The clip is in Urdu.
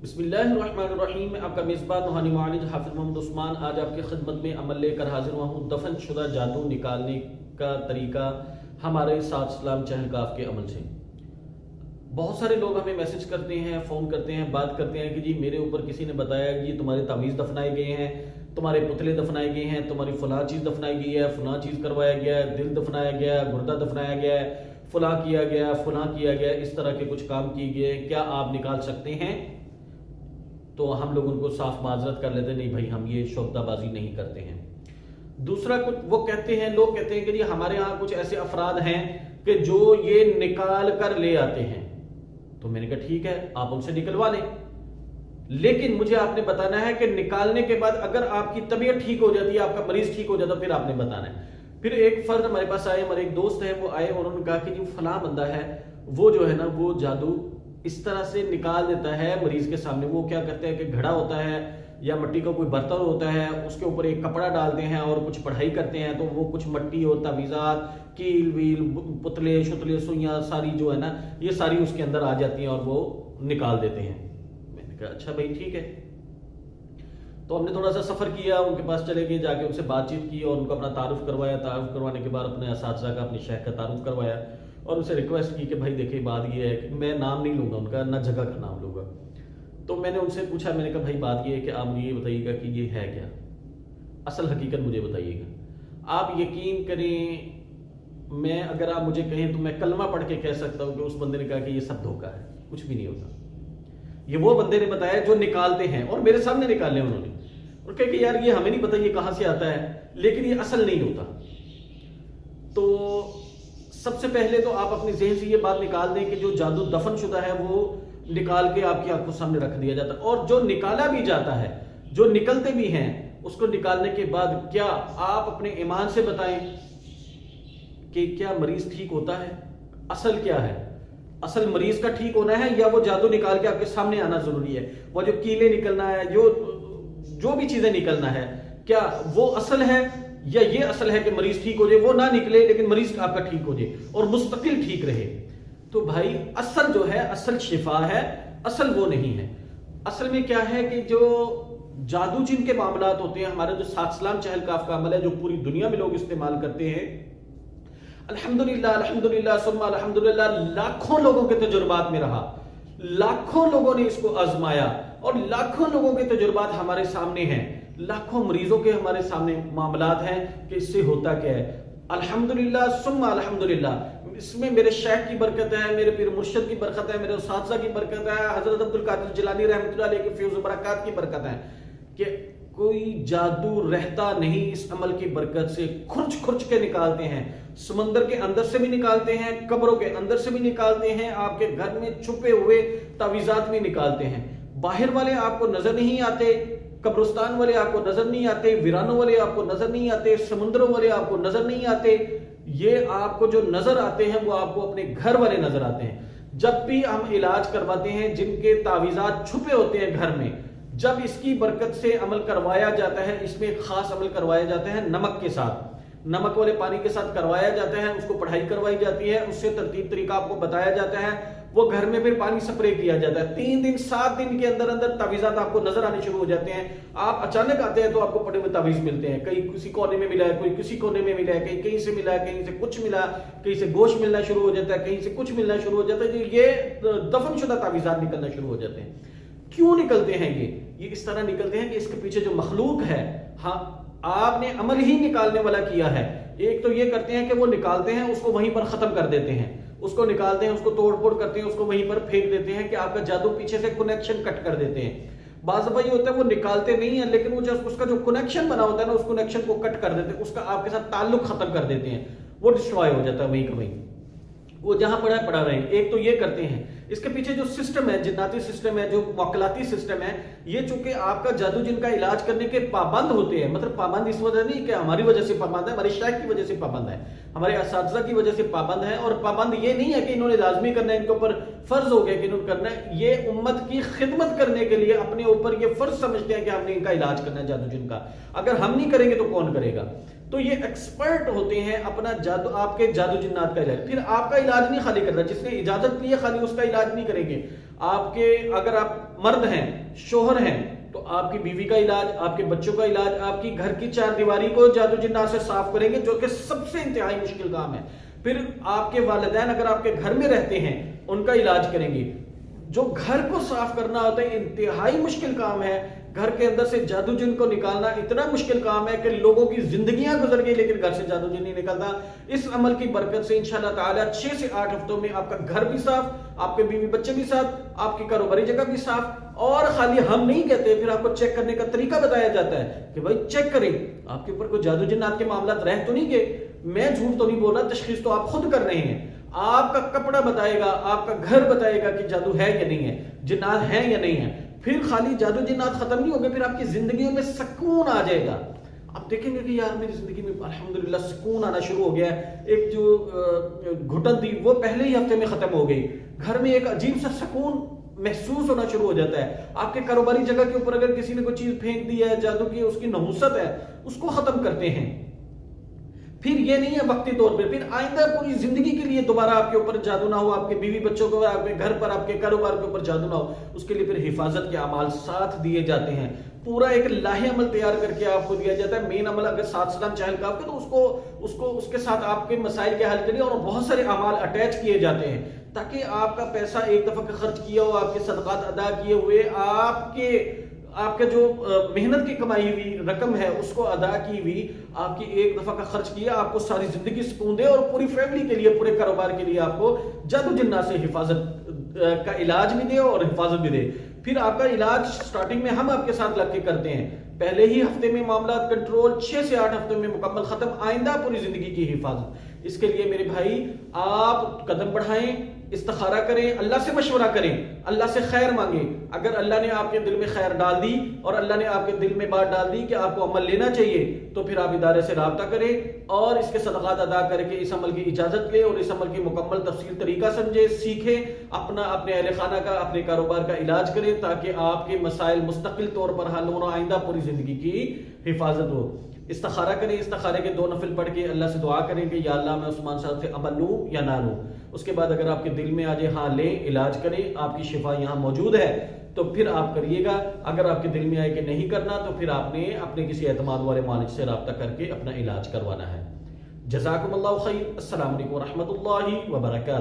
بسم اللہ الرحمن الرحیم. میں آپ کا میزبان روحانی معالج حافظ محمد عثمان آج آپ کی خدمت میں عمل لے کر حاضر ہوا ہوں. دفن شدہ جادو نکالنے کا طریقہ ہمارے سات اسلام چہل کاف کے عمل سے. بہت سارے لوگ ہمیں میسج کرتے ہیں، فون کرتے ہیں، بات کرتے ہیں کہ جی میرے اوپر کسی نے بتایا کہ تمہارے تعویذ دفنائے گئے ہیں، تمہارے پتلے دفنائے گئے ہیں، تمہاری فلاں چیز دفنائی گئی ہے، فلاں چیز کروایا گیا ہے، دل دفنایا گیا ہے، گردہ دفنایا گیا ہے، فلاں کیا گیا، فلاں کیا گیا، اس طرح کے کچھ کام کیے گئے، کیا آپ نکال سکتے ہیں؟ تو ہم لوگ ان کو صاف معذرت کر لیتے ہیں، نہیں بھائی ہم یہ شعبدہ بازی نہیں کرتے ہیں. دوسرا کچھ وہ کہتے ہیں، لوگ کہتے ہیں کہ جی ہمارے ہاں کچھ ایسے افراد ہیں کہ جو یہ نکال کر لے آتے ہیں. تو میں نے کہا ٹھیک ہے آپ ان سے نکلوا لیں، لیکن مجھے آپ نے بتانا ہے کہ نکالنے کے بعد اگر آپ کی طبیعت ٹھیک ہو جاتی ہے، آپ کا مریض ٹھیک ہو جاتا ہے، پھر آپ نے بتانا ہے. پھر ایک فرد ہمارے پاس آئے، ہمارے ایک دوست ہیں، وہ آئے اور انہوں نے کہا کہ جو فلاں بندہ ہے وہ جو ہے نا وہ جادو اس طرح سے نکال دیتا ہے مریض کے سامنے. وہ کیا کرتے ہیں کہ گھڑا ہوتا ہے یا مٹی کا کوئی برتن ہوتا ہے، اس کے اوپر ایک کپڑا ڈالتے ہیں اور کچھ پڑھائی کرتے ہیں، تو وہ کچھ مٹی اور تعویذات، کیل ویل، پتلے شتلے سوئیاں ساری جو ہے نا یہ ساری اس کے اندر آ جاتی ہیں اور وہ نکال دیتے ہیں. میں نے کہا اچھا بھائی ٹھیک ہے. تو ہم نے تھوڑا سا سفر کیا، ان کے پاس چلے گئے، جا کے ان سے بات چیت کی اور ان کو اپنا تعارف کروایا. تعارف کروانے کے بعد اپنے اساتذہ کا، اپنے شیخ کا تعارف کروایا اور ان سے ریکویسٹ کی کہ بھائی دیکھیں بات یہ ہے کہ میں نام نہیں لوں گا ان کا، نہ جگہ کا نام لوں گا. تو میں نے ان سے پوچھا، میں نے کہا بھائی بات یہ ہے کہ آپ مجھے یہ بتائیے گا کہ یہ ہے کیا، اصل حقیقت مجھے بتائیے گا. آپ یقین کریں، میں اگر آپ مجھے کہیں تو میں کلمہ پڑھ کے کہہ سکتا ہوں کہ اس بندے نے کہا کہ یہ سب دھوکہ ہے، کچھ بھی نہیں ہوتا. یہ وہ بندے نے بتایا جو نکالتے ہیں اور میرے سامنے نکالے انہوں نے، اور کہا کہ یار یہ ہمیں نہیں پتا یہ کہاں سے آتا ہے، لیکن یہ اصل نہیں ہوتا. تو سب سے پہلے تو آپ اپنے ذہن سے یہ بات نکال دیں کہ جو جادو دفن شدہ ہے وہ نکال کے آپ کی آنکھوں سامنے رکھ دیا جاتا ہے، اور جو نکالا بھی جاتا ہے، جو نکلتے بھی ہیں، اس کو نکالنے کے بعد کیا آپ اپنے ایمان سے بتائیں کہ کیا مریض ٹھیک ہوتا ہے؟ اصل کیا ہے؟ اصل مریض کا ٹھیک ہونا ہے یا وہ جادو نکال کے آپ کے سامنے آنا ضروری ہے؟ وہ جو کیلے نکلنا ہے، جو بھی چیزیں نکلنا ہے، کیا وہ اصل ہے یا یہ اصل ہے کہ مریض ٹھیک ہو جائے، وہ نہ نکلے لیکن مریض آپ کا ٹھیک ہو جائے اور مستقل ٹھیک رہے؟ تو بھائی اصل جو ہے، اصل شفا ہے، اصل وہ نہیں ہے. اصل میں کیا ہے کہ جو جادو جن کے معاملات ہوتے ہیں، ہمارے جو سات اسلام چہل کاف کا عمل ہے جو پوری دنیا میں لوگ استعمال کرتے ہیں، الحمدللہ الحمدللہ ثم الحمدللہ، لاکھوں لوگوں کے تجربات میں رہا، لاکھوں لوگوں نے اس کو آزمایا اور لاکھوں لوگوں کے تجربات ہمارے سامنے ہیں، لاکھوں مریضوں کے ہمارے سامنے معاملات ہیں کہ اس سے ہوتا کیا ہے. الحمدللہ ثم الحمدللہ، اس میں میرے شیخ کی برکت ہے، میرے پیر مرشد کی برکت ہے، میرے اساتذہ کی برکت ہے، حضرت عبدالقادر جیلانی رحمۃ اللہ علیہ کے فیض و برکات کی برکت ہے کہ کوئی جادو رہتا نہیں. اس عمل کی برکت سے کھرچ کھرچ کے نکالتے ہیں، سمندر کے اندر سے بھی نکالتے ہیں، قبروں کے اندر سے بھی نکالتے ہیں، آپ کے گھر میں چھپے ہوئے تعویذات بھی نکالتے ہیں. باہر والے آپ کو نظر نہیں آتے، قبرستان والے آپ کو نظر نہیں آتے، ویرانوں والے آپ کو نظر نہیں آتے، سمندروں والے آپ کو نظر نہیں آتے. یہ آپ کو جو نظر آتے ہیں وہ آپ کو اپنے گھر والے نظر آتے ہیں. جب بھی ہم علاج کرواتے ہیں جن کے تعویذات چھپے ہوتے ہیں گھر میں، جب اس کی برکت سے عمل کروایا جاتا ہے، اس میں ایک خاص عمل کروایا جاتا ہے نمک کے ساتھ، نمک والے پانی کے ساتھ کروایا جاتا ہے، اس کو پڑھائی کروائی جاتی ہے، اس سے ترتیب طریقہ آپ کو بتایا جاتا ہے، وہ گھر میں پھر پانی سپرے کیا جاتا ہے. 3 دن 7 دن کے اندر اندر تعویذات آپ کو نظر آنے شروع ہو جاتے ہیں. آپ اچانک آتے ہیں تو آپ کو پڑے ہوئے تعویذ ملتے ہیں، کہیں کسی کونے میں ملا ہے، کوئی کسی کونے میں ملا ہے، کہیں کہیں سے ملا ہے، کہیں سے کچھ ملا، کہیں سے گوشت ملنا شروع ہو جاتا ہے، کہیں سے کچھ ملنا شروع ہو جاتا ہے. یہ دفن شدہ تعویذات نکلنا شروع ہو جاتے ہیں. کیوں نکلتے ہیں یہ اس طرح نکلتے ہیں کہ اس کے پیچھے جو مخلوق ہے، ہاں آپ نے عمل ہی نکالنے والا کیا ہے. ایک تو یہ کرتے ہیں کہ وہ نکالتے ہیں، اس کو وہیں پر ختم کر دیتے ہیں، اس کو نکالتے ہیں، اس کو توڑ پھوڑ کرتے ہیں، اس کو وہیں پر پھینک دیتے ہیں کہ آپ کا جادو پیچھے سے کنیکشن کٹ کر دیتے ہیں. بعض دفعہ یہ ہوتا ہے وہ نکالتے نہیں ہیں لیکن وہ اس کا جو کنیکشن بنا ہوتا ہے نا، اس کنیکشن کو کٹ کر دیتے ہیں، اس کا آپ کے ساتھ تعلق ختم کر دیتے ہیں، وہ ڈسٹرائے ہو جاتا ہے وہیں کا وہیں، وہ جہاں پڑا ہے پڑا رہے. ایک تو یہ کرتے ہیں. اس کے پیچھے جو سسٹم ہے، جناتی سسٹم ہے، جو موکلاتی سسٹم ہے، یہ چونکہ آپ کا جادو جن کا علاج کرنے کے پابند ہوتے ہیں، مطلب پابند اس وجہ نہیں کہ ہماری وجہ سے پابند ہے، ہمارے شیخ کی وجہ سے پابند ہے، ہمارے اساتذہ کی وجہ سے پابند ہے. اور پابند یہ نہیں ہے کہ انہوں نے لازمی کرنا ہے، ان کے اوپر فرض ہو گیا کہ انہوں نے کرنا ہے. یہ امت کی خدمت کرنے کے لیے اپنے اوپر یہ فرض سمجھتے ہیں کہ ہم نے ان کا علاج کرنا ہے جادو جن کا. اگر ہم نہیں کریں گے تو کون کرے گا؟ تو یہ ایکسپرٹ ہوتے ہیں اپنا جادو، آپ کے جادو جنات کا علاج. پھر آپ کا علاج نہیں خالی کرنا، جس نے اجازت لی ہے خالی اس کا علاج نہیں کریں گے، آپ کے اگر آپ مرد ہیں، شوہر ہیں، تو آپ کی بیوی کا علاج، آپ کے بچوں کا علاج، آپ کی گھر کی چار دیواری کو جادو جنات سے صاف کریں گے، جو کہ سب سے انتہائی مشکل کام ہے۔ پھر آپ کے والدین اگر آپ کے گھر میں رہتے ہیں، ان کا علاج کریں گے۔ جو گھر کو صاف کرنا ہوتا ہے انتہائی مشکل کام ہے۔ گھر کے اندر سے جادو جن کو نکالنا اتنا مشکل کام ہے کہ لوگوں کی زندگیاں گزر گئی لیکن گھر سے جادو جن نہیں نکلتا۔ اس عمل کی برکت سے انشاءاللہ تعالی 6 سے 8 ہفتوں میں آپ کا گھر بھی صاف، آپ کے بیوی بچے بھی صاف، آپ کی کاروباری جگہ بھی صاف۔ اور خالی ہم نہیں کہتے، پھر آپ کو چیک کرنے کا طریقہ بتایا جاتا ہے کہ بھائی چیک کریں آپ کے اوپر کوئی جادو جنات کے معاملات رہ تو نہیں گئے۔ میں جھوٹ تو نہیں بول رہا، تشخیص تو آپ خود کر رہے ہیں۔ آپ کا کپڑا بتائے گا، آپ کا گھر بتائے گا کہ جادو ہے یا نہیں ہے، جنات ہیں یا نہیں ہے۔ پھر خالی جادو جنات ختم نہیں ہوگے، پھر آپ کی زندگیوں میں سکون آ جائے گا۔ آپ دیکھیں گے کہ یار میری زندگی میں الحمدللہ سکون آنا شروع ہو گیا ہے۔ ایک جو گھٹن تھی وہ پہلے ہی ہفتے میں ختم ہو گئی۔ گھر میں ایک عجیب سا سکون محسوس ہونا شروع ہو جاتا ہے۔ آپ کے کاروباری جگہ کے اوپر اگر کسی نے کوئی چیز پھینک دی ہے جادو کی، اس کی نحوست ہے، اس کو ختم کرتے ہیں۔ پھر یہ نہیں ہے وقتی طور پہ، پھر آئندہ پوری زندگی کے لیے دوبارہ آپ کے اوپر جادو نہ ہو، آپ کے بیوی بچوں کو، آپ کے گھر پر، آپ کے کاروبار کے اوپر جادو نہ ہو، اس کے لیے پھر حفاظت کے اعمال ساتھ دیے جاتے ہیں۔ پورا ایک لاہے عمل تیار کر کے آپ کو دیا جاتا ہے۔ مین عمل اگر سات سلام چہل کاف کے تو اس کے ساتھ آپ کے مسائل کے حل کریے، اور بہت سارے اعمال اٹیچ کیے جاتے ہیں تاکہ آپ کا پیسہ ایک دفعہ کا خرچ کیا ہو، آپ کے صدقات ادا کیے ہوئے، آپ کے جو محنت کی کمائی ہوئی رقم ہے اس کو ادا کی ہوئی، آپ کی ایک دفعہ کا خرچ کیا، آپ کو ساری زندگی سکون دے، اور پوری فیملی کے لیے، پورے کاروبار کے لیے آپ کو جادو جنات سے حفاظت کا علاج بھی دے اور حفاظت بھی دے۔ پھر آپ کا علاج سٹارٹنگ میں ہم آپ کے ساتھ لگ کے کرتے ہیں، پہلے ہی ہفتے میں معاملات کنٹرول، 6 سے 8 ہفتوں میں مکمل ختم، آئندہ پوری زندگی کی حفاظت۔ اس کے لیے میرے بھائی آپ قدم بڑھائیں، استخارہ کریں، اللہ سے مشورہ کریں، اللہ سے خیر مانگیں۔ اگر اللہ نے آپ کے دل میں خیر ڈال دی اور اللہ نے آپ کے دل میں بات ڈال دی کہ آپ کو عمل لینا چاہیے، تو پھر آپ ادارے سے رابطہ کریں اور اس کے صدقات ادا کر کے اس عمل کی اجازت لیں، اور اس عمل کی مکمل تفصیل طریقہ سمجھیں، سیکھیں، اپنے اہل خانہ کا، اپنے کاروبار کا علاج کریں تاکہ آپ کے مسائل مستقل طور پر حل ہوں، آئندہ پوری زندگی کی حفاظت ہو۔ استخارہ کریں، استخارے کے 2 نفل پڑھ کے اللہ سے دعا کریں کہ یا اللہ میں عثمان صاحب سے عمل لوں یا نہ لوں۔ اس کے بعد اگر آپ کے دل میں آ جائے ہاں لیں، علاج کریں، آپ کی شفا یہاں موجود ہے، تو پھر آپ کریے گا۔ اگر آپ کے دل میں آئے کہ نہیں کرنا، تو پھر آپ نے اپنے کسی اعتماد والے معالج سے رابطہ کر کے اپنا علاج کروانا ہے۔ جزاکم اللہ خیر۔ السلام علیکم ورحمۃ اللہ وبرکاتہ۔